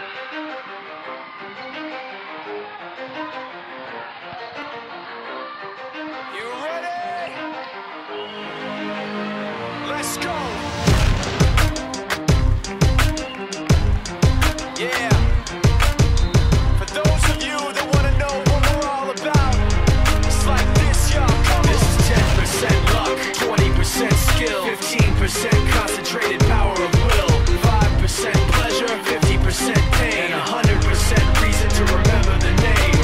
You ready? Let's go. Yeah. For those of you that want to know what we're all about, it's like this, y'all. This is 10% luck, 20% skill, 15% concentrated power of will, 5% pleasure, 50% pain, and 100% reason to remember the name.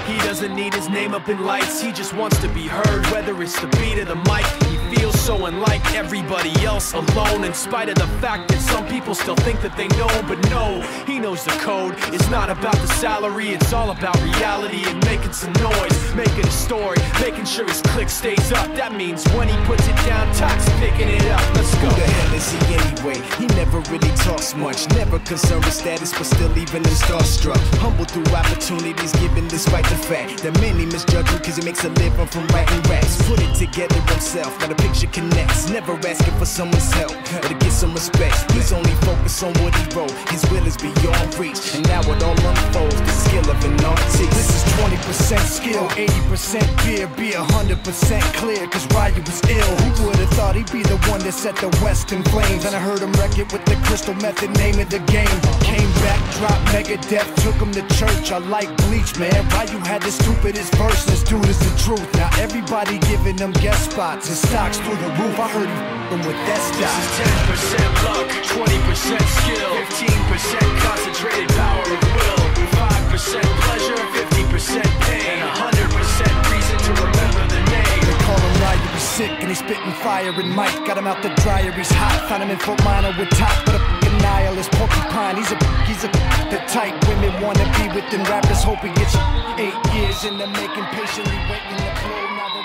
He doesn't need his name up in lights, he just wants to be heard, whether it's the beat of the mic. He feels so unlike everybody else, alone, in spite of the fact that some people still think that they know. But no, he knows the code. It's not about the salary, it's all about reality and making some noise, making a story, making sure his click stays up. That means when he puts it down, Tox picking it up. Let's go. Who the hell is he anyway? He never really talks much, never concerned with status, but still leaving him starstruck. Humble through opportunities given despite the fact that many misjudge him cause he makes a living from writing raps. Put it together himself, now the picture connects, never asking for someone's help or to get some respect. He's only focused on what he wrote, his will is beyond reach, and now it all unfolds, the skill of an artist. This is 20% skill, 80% beer, be 100% clear, cause Ryu was ill. Who would've thought he'd be the one that set the West in flames? And I heard him wreck it with the Crystal Method, name of the game. Came back, dropped Megadeth, took him to church. I like Bleach, man. Ryu had the stupidest verse, this dude is the truth. Now everybody giving them guest spots and stocks through the roof. I heard he f***ing with that stock. This is 10% luck, 20% skill, 15% concentrated power of will, 5% pleasure, 50% pain, and 100% reason to remember the name. They call him Ryu, he's sick and he's spitting fire. And Mike got him out the dryer, he's hot. Found him in Fort Minor with top, but a f***ing nihilist porcupine. He's a the type women wanna be with, and rappers hope he gets 8 years in the making, patiently waiting to blow. Now the